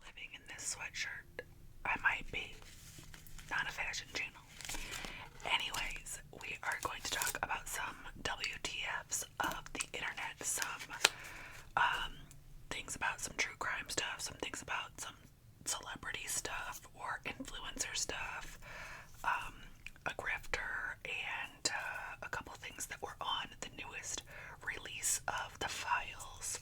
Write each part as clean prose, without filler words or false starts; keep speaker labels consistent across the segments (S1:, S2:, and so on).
S1: living in this sweatshirt. I might be. Not a fashion channel. Anyways, we are going to talk about some WTFs of the internet, some things about some true crime stuff, some things about some celebrity stuff or influencer stuff, a grifter, and a couple things that were on the newest release of the files.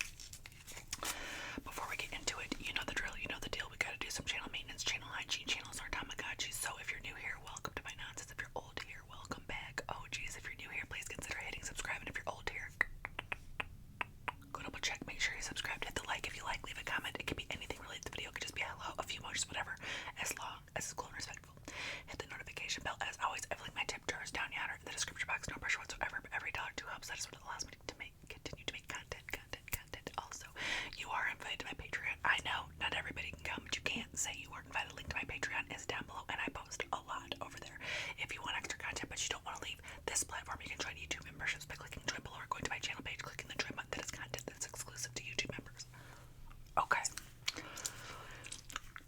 S1: Before we get into it, you know the drill, you know the deal. We gotta do some channel maintenance, channel hygiene, channels are Tamagotchi. So if you're new here, welcome to my nonsense. If you're old here, welcome back. Oh geez, if you're new here, please consider hitting subscribe. And if you're old here, go double check, make sure you subscribe, hit the like if you like, leave a comment. It could be anything related to the video, it could just be a hello, a few emojis, whatever, as long as it's cool and respectful. Hit the notification bell. As always, I've linked my tip jars down yonder in the description box. No pressure whatsoever, but every $2 helps. That is what allows me to continue to make content. Also, you are invited to my Patreon. I know not everybody can come, but you can't say you weren't invited. Link to my Patreon is down below, and I post a lot over there. If you want extra content, but you don't want to leave this platform, you can join YouTube memberships by clicking join below or going to my channel page, clicking the join button. That is content that's exclusive to YouTube members. Okay.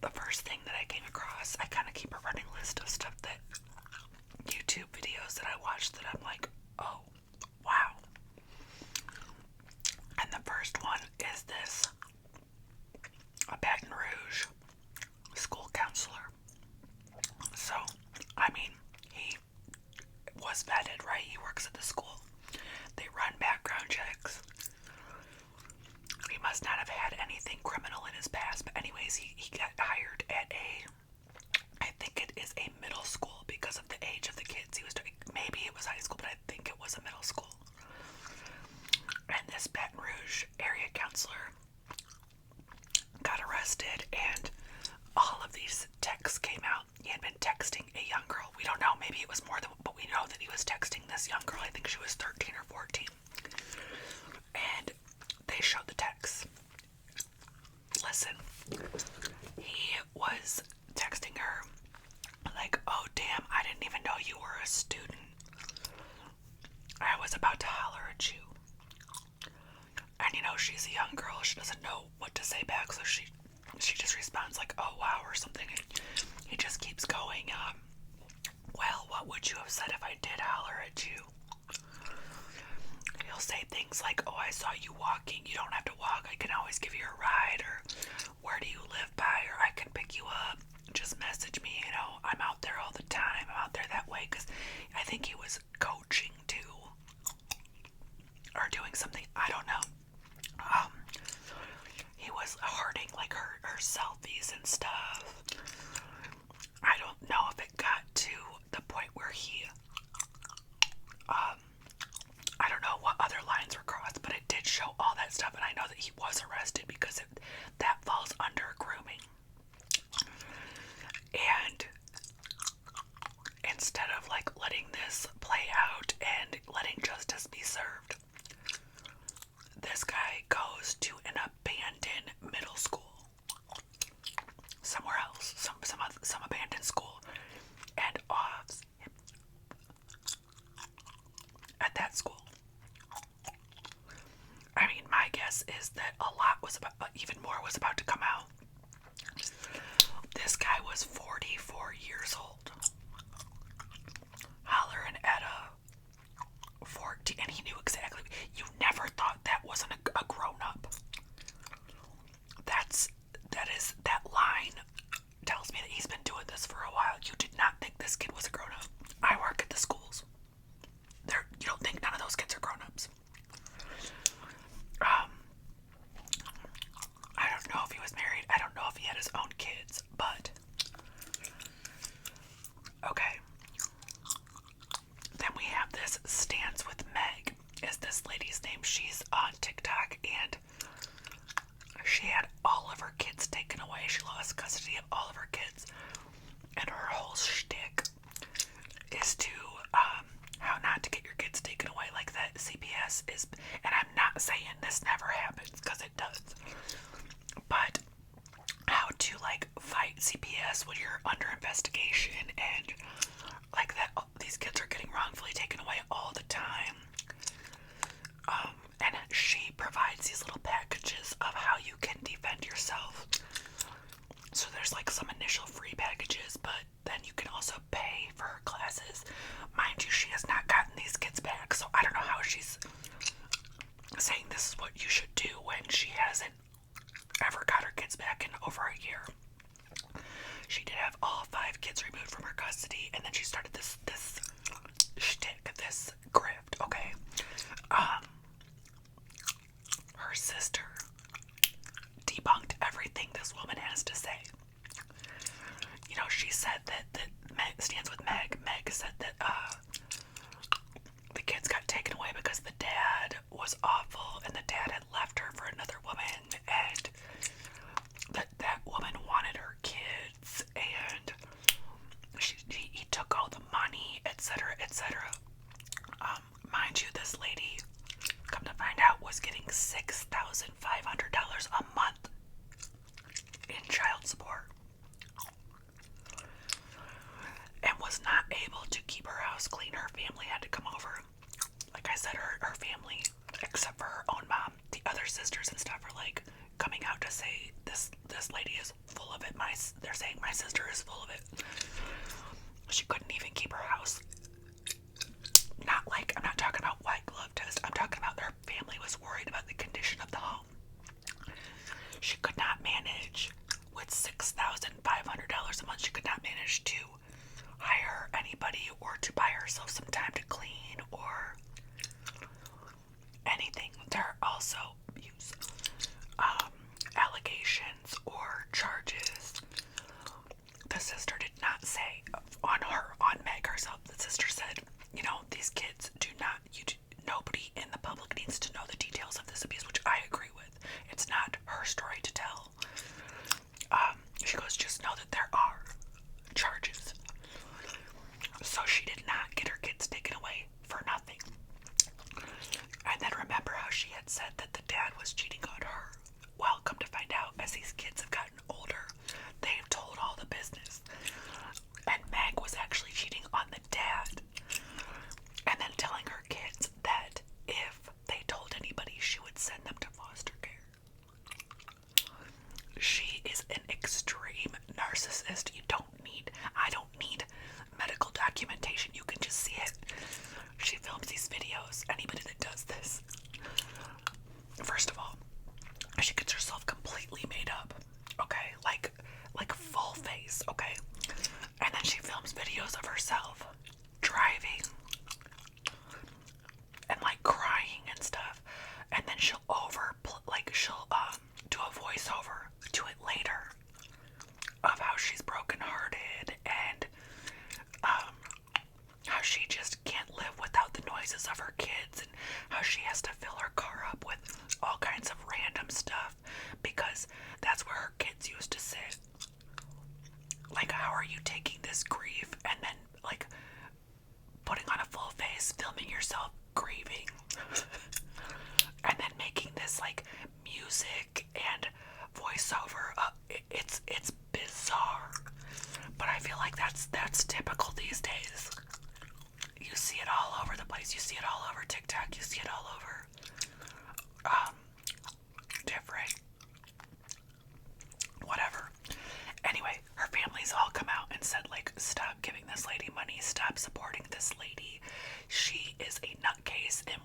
S1: The first thing that I came across, I kind of keep a running list of stuff that YouTube videos that I watch that I'm like, oh, wow. And the first one is this, a Baton Rouge school counselor. So, I mean, he was vetted, right? He works at the school. They run background checks. He must not have had anything criminal in his past, but anyways, he got hired at I think it is a middle school because of the age of the kids he was doing. Maybe it was high school, but I think it was a middle school. And this Baton Rouge area counselor got arrested, and all of these texts came out. He had been texting a young girl. We don't know, maybe it was more than, but we know that he was texting this young girl. I think she was 13 or 14. And they showed the texts. Listen, he was texting her like, oh damn, I didn't even know you were a student. I was about to holler at you. And you know, she's a young girl, she doesn't know what to say back, so she just responds like, oh wow, or something. And he just keeps going, well, what would you have said if I did holler at you? He'll say things like, oh, I saw you walking, you don't have to walk, I can always give you a ride, or where do you live by, or I can pick you up, just message me, you know, I'm out there all the time, I'm out there that way, because I think he was coaching too, or doing something, I don't know. He was hearting like her selfies and stuff. I don't know if it got to the point where he, I don't know what other lines were crossed, but it did show all that stuff, and I know that he was arrested because that falls under grooming. And instead of like letting this play out and letting justice be served, this guy goes to an abandoned middle school somewhere else, some abandoned school, and offs him at that school. I mean, my guess is that even more was about to come out. This guy was 44 years old, hollering at a 14, and he knew exactly. You never thought that wasn't a grown-up. That line tells me that he's been doing this for a while. You did not think this kid was a grown-up. I work at the schools. You don't think none of those kids are grown-ups. I don't know if he was married. I don't know if he had his own kids, but okay. Then we have this Stands with Meg, is this lady's name. She's on TikTok, and she had all of her kids taken away. She lost custody of all of her kids, and her whole shtick is to how not to get your kids taken away like that. CPS is, and I'm not saying this never happens, because it does, but how to like fight CPS when you're under investigation, and like that these kids are getting wrongfully taken away all the time. And she provides these little packages of how you can defend yourself this is what you should do when she hasn't ever got her kids back in over a year. She did have all 5 kids removed from her custody, and then she started this shtick, this grift, okay? Her sister debunked everything this woman has to say. You know, she said that Meg stands with Meg. Meg said that the kids got taken away because the dad was awful and the dad had left her for another woman, and that woman wanted her kids, and he took all the money, etc., etc. Mind you, this lady, come to find out, was getting $6,500 a month in child support and was not able to keep her house clean. Her family had to come over. Like I said, her family, except for her own mom, the other sisters and stuff, are like coming out to say this lady is full of it. They're saying my sister is full of it. She couldn't even keep her house. Not like, I'm not talking about white glove test. I'm talking about her family was worried about the condition of the home. She could not manage with $6,500 a month. She could not manage to hire anybody or to buy herself some time to clean or anything. There are also abuse allegations or charges. The sister did not say on Meg herself. The sister said, you know, these kids nobody in the public needs to know the details of this abuse, which I agree with. It's not her story to tell. She goes, just know that there are charges. So she did not get her kids taken away for nothing. And then remember how she had said that the dad was cheating on her? Well, come to find out, as these kids have gotten older, they've told all the business. And Meg was actually cheating on the dad. And then telling her kids that if they told anybody, she would send them to foster care. She is an extreme narcissist. I don't need medical documentation. You can just see it. She films these videos. Anybody that does this, first of all, she gets herself completely made up, okay? Like full face, okay? And then she films videos of herself driving and like crying and stuff. And then she'll do a voiceover to it later of how she's brokenhearted and how she just can't live without the noises of her kids, and how she has to fill her car up with all kinds of random stuff because that's where her kids used to sit. Like, how are you taking this grief and then like putting on a full face, filming yourself grieving, and then making this like music and voiceover? It's bizarre, but I feel like that's typical these days. You see it all over the place. You see it all over TikTok. You see it all over different whatever. Anyway, her family's all come out and said, like, stop giving this lady money, stop supporting this lady. She is a nutcase, and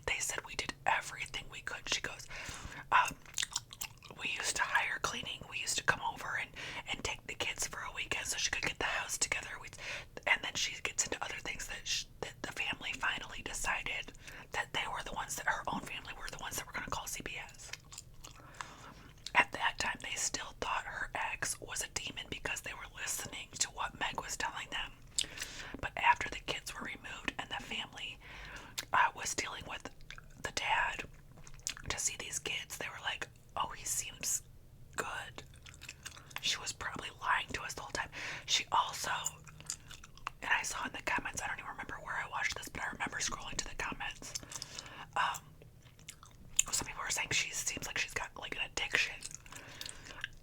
S1: they said we did everything we could. She goes, we used to hire cleaning. We used to come over and take the kids for a weekend so she could get the house together. And then she gets into other things that the family finally decided that they were the ones that her own family were the ones that were going to call CPS. At that time, they still thought her ex was a demon because they were listening to what Meg was telling them. But after the kids were removed and the family was dealing with the dad to see these kids, they were like, oh, he seems good. She was probably lying to us the whole time. She also, and I saw in the comments, I don't even remember where I watched this, but I remember scrolling to the comments. Some people were saying she seems like she's got like an addiction.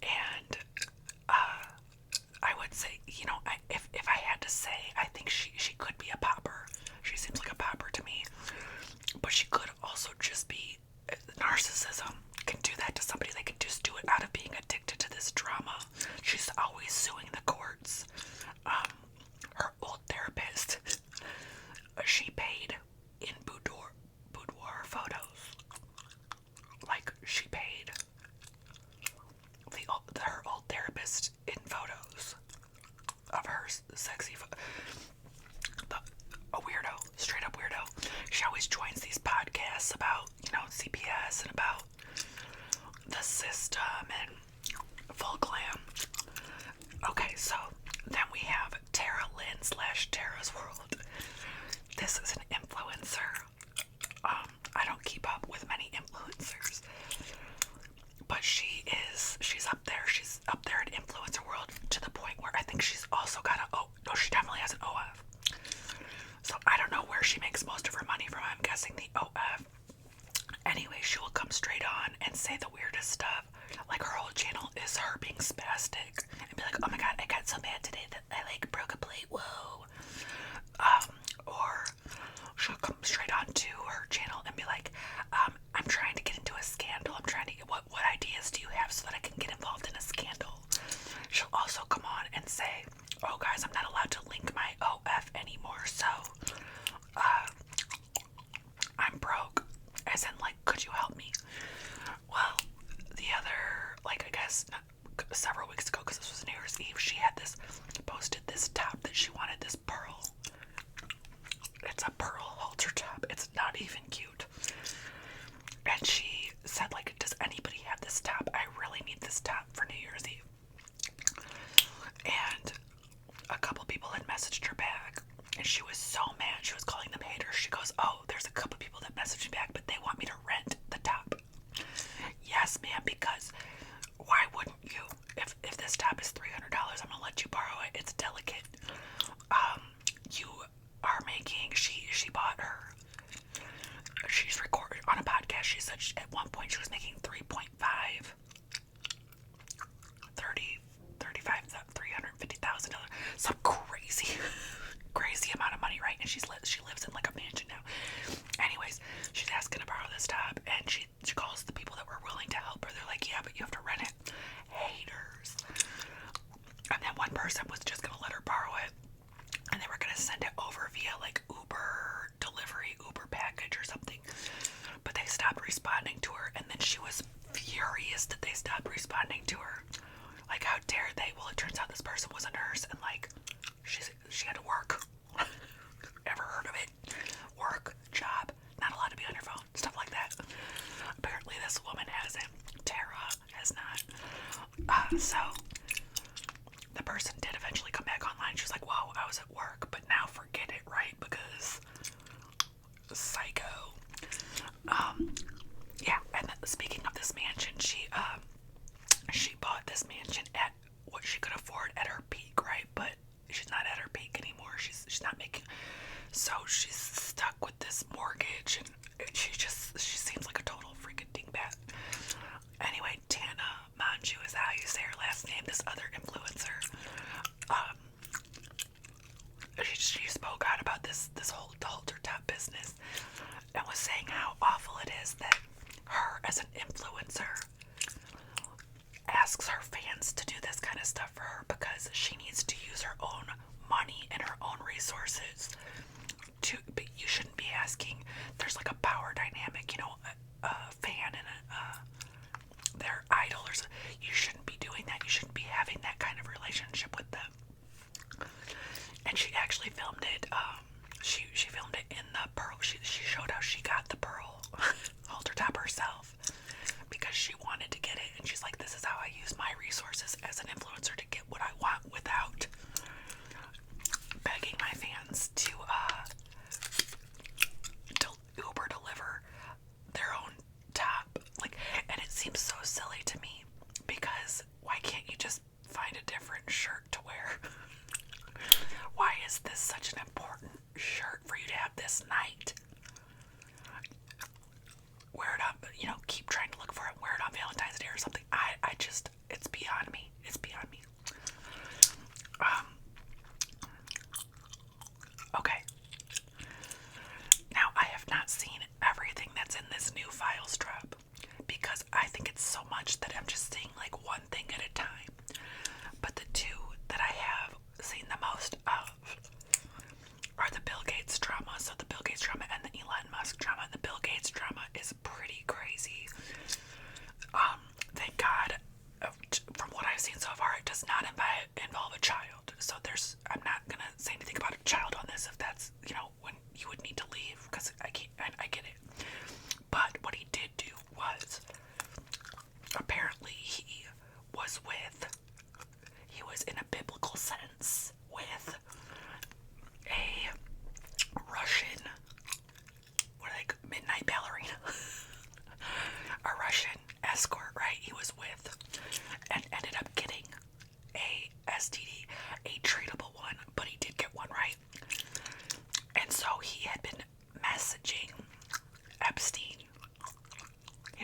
S1: And I would say, you know, if I had to say, I think she could be a popper. She seems like a popper to me. But she could also just be narcissism. Can do that to somebody. They can just do it out of being addicted to this drama. She's always suing the courts. Her old therapist, she paid in boudoir photos. system and full glam. Okay, so then we have Tara Lynn / Tara's World. This is an influencer. I don't keep up with many influencers, but she's up there. She's up there in influencer world to the point where I think she's also got she definitely has an OF. So I don't know where she makes most of her money from. I'm guessing the OF. Anyway, she will come straight on and say the weirdest stuff. Like her whole channel is her being spastic and be like, oh my god, I got so mad today that I like broke a plate. Whoa. Or she'll come straight on to her channel and be like, I'm trying to get into a scandal. I'm trying to get what ideas do you have so that I can get involved in a scandal? She'll also come on and say, oh guys, I'm not allowed to link my OF anymore, so I'm broke. As in, like, could you help me? Well, the other, like, I guess several weeks ago, because this was New Year's Eve, she had posted this top that she wanted, this pearl. It's a pearl halter top. It's not even cute. And she said, like, does anybody have this top? I really need this top for New Year's Eve. And a couple people had messaged her back, and she was so mad. She was calling them haters. She goes, oh, there's a couple people that messaged me back, but they want me to rent the top. Yes, ma'am, because why wouldn't you? If this top is $300, I'm gonna let you borrow it. It's delicate. You are making, she bought her, she's recorded on a podcast. She said at one point she was making $350,000, some crazy amount of money, right? And she lives in like a mansion now. Anyways, she's asking to borrow this top, and she calls the people that were willing to help her. They're like, yeah, but you have to rent it. Haters. And then one person was just gonna let her borrow it, and they were gonna send it over via like Uber delivery, Uber package or something. But they stopped responding to her, and then she was furious that they stopped responding to her. Like, how dare they? Well, it turns out this person was a nurse, and like, she had to work. Ever heard of it? Work, job, not allowed to be on your phone, stuff like that. Apparently this woman hasn't. Tara has not. So the person did eventually come back online. She was like, whoa, I was at work, but now forget it, right? Because psycho. Yeah, and then, speaking of this mansion, she bought this mansion at what she could afford at her peak, right? But she's not at her peak anymore. She's not making, so she's stuck with this mortgage, and she seems like a total freaking dingbat. Anyway, Tana Manju is how you say her last name. This other influencer, she spoke out about this whole halter top business and was saying how awful it is that her as an influencer asks her fans to do this kind of stuff for her because she needs to use her own money and her own resources but you shouldn't be asking. There's like a power dynamic, you know, a fan and their idol, or you shouldn't be doing that. You shouldn't be having that kind of relationship with them. And she actually filmed it. She filmed it in the pearl. She showed how she got the pearl halter top herself because she wanted to get it, and she's like, this is how I use my resources as an influencer to get what I want without begging my fans to Uber deliver their own top. Like, and it seems so silly to me because why can't you just find a different shirt to wear? Why is this such an important shirt for you to have this night? Wear it up, you know, keep trying to look for it, wear it on Valentine's Day or something. I just, it's beyond me. It's beyond me. Okay. Now, I have not seen everything that's in this new files drop because I think it's so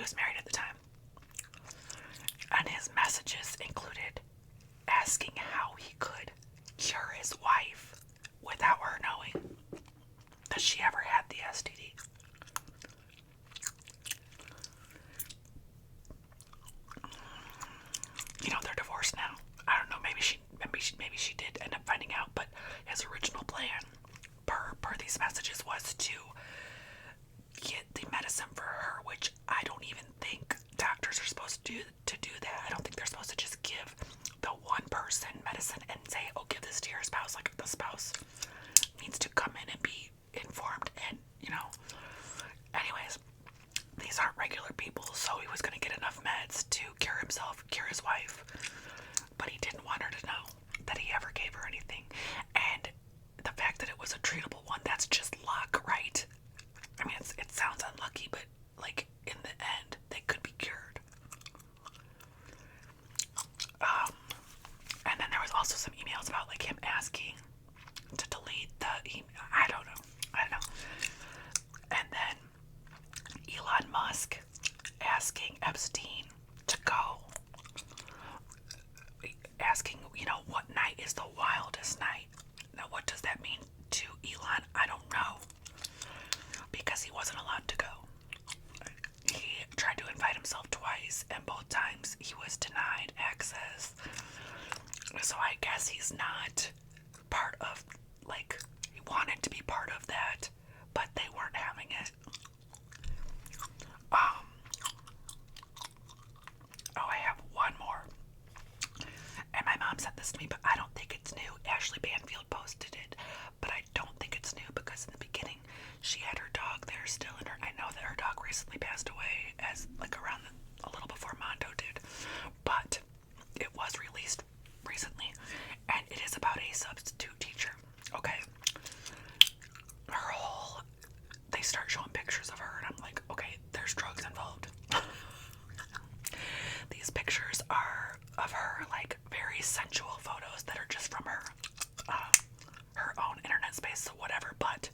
S1: was married at the time. And his messages included asking how he could cure his wife without her knowing that she ever had the STD. You know, they're divorced now. I don't know, maybe she did end up finding out, but his original plan per these messages was to get the medicine for her, which I don't even think doctors are supposed to do that. I don't think they're supposed to just give the one person medicine and say, oh, give this to your spouse. Like, the spouse needs to come in and be informed, and, you know. Anyways, these aren't regular people, so he was going to get enough meds to cure himself, cure his wife, but he didn't want her to know that he ever gave her anything. And the fact that it was a treatable one, that's just luck, right? I mean, it sounds unlucky, but, like, in the end, they could be cured. And then there was also some emails about, like, him asking to delete the email. I don't know. And then Elon Musk asking Epstein to go. Asking, you know, what night is the wildest night? Now, what does that mean to Elon? I don't know. Because he wasn't allowed to go. He tried to invite himself twice, and both times he was denied access. So I guess he's not part of, like, he wanted to be part of that, but they weren't having it. Oh, I have one more. And my mom sent this to me, but I don't think it's new. Ashley Banfield posted it, but I don't think it's new because in the beginning she had her dog there still in her. I know that her dog recently passed away, as like around a little before Mondo did, but it was released recently, and it is about a substitute teacher. Okay, they start showing pictures of her, and I'm like, okay, there's drugs involved. These pictures are of her, like, very sensual photos that are just from her own internet space, so whatever, but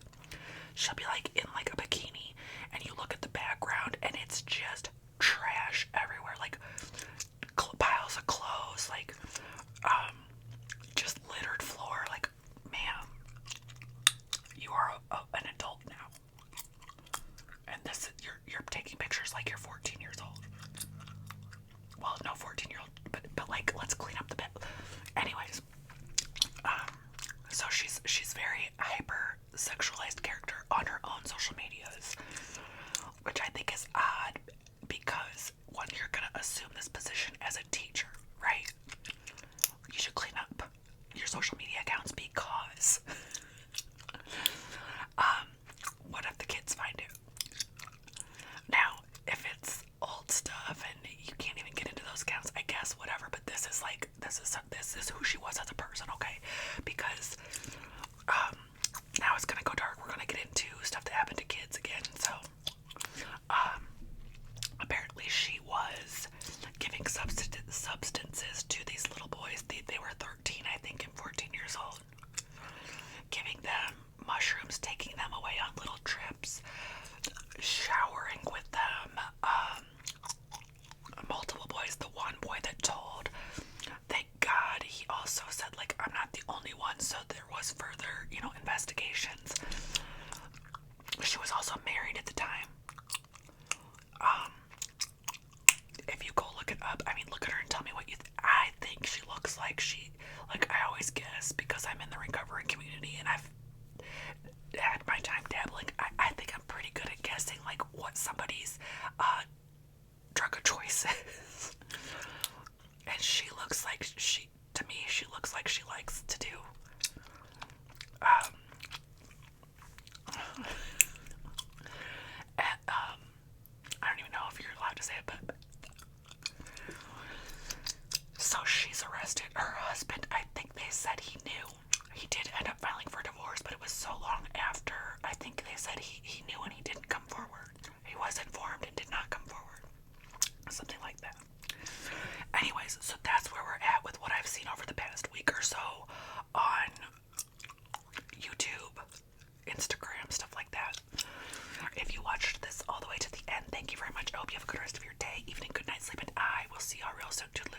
S1: she'll be, like, in, like, a bikini, and you look at the background, and it's just trash everywhere, like, piles of clothes, like, just littered floor, like, ma'am, you are an adult now, and you're taking pictures like you're 14 years old. Well, no 14-year-old, but like, let's clean up the bed. Anyways, so she's very hyper sexualized character on her own social medias, which I think is odd because when you're gonna assume this position as a teacher, right? You should clean up your social media accounts because what if the kids find it? Now, if it's old stuff and you can't even get into those accounts, I guess whatever, but this is who she was as a person, okay? Because now it's gonna go dark. We're gonna get into stuff that happened to kids again. So apparently she was giving substances to these little boys. They were 13, I think, and 14 years old. Giving them mushrooms, taking them away on little trips, showering with them. Multiple boys. The one boy that told, thank God, he also said, like, I'm not the only one, so there was further, you know, investigations. She was also married at the time. If you go look it up, I mean, look at her and tell me what you I think she looks like I always guess because I'm in the recovering community and I've had my time dabbling. I think I'm pretty good at guessing, like, what somebody's drug of choice is. And she looks like she looks like she likes to do I don't even know if you're allowed to say it, but so she's arrested. Her husband, I think they said he knew. He did end up filing for divorce, but it was so long after. I think they said he knew and he didn't come forward. He was informed and did not come forward. Something like that. Anyways, so that's where we're at with what I've seen over the past week or so on YouTube, Instagram, stuff like that. If you watched this all the way to the end, thank you very much. I hope you have a good rest of your also to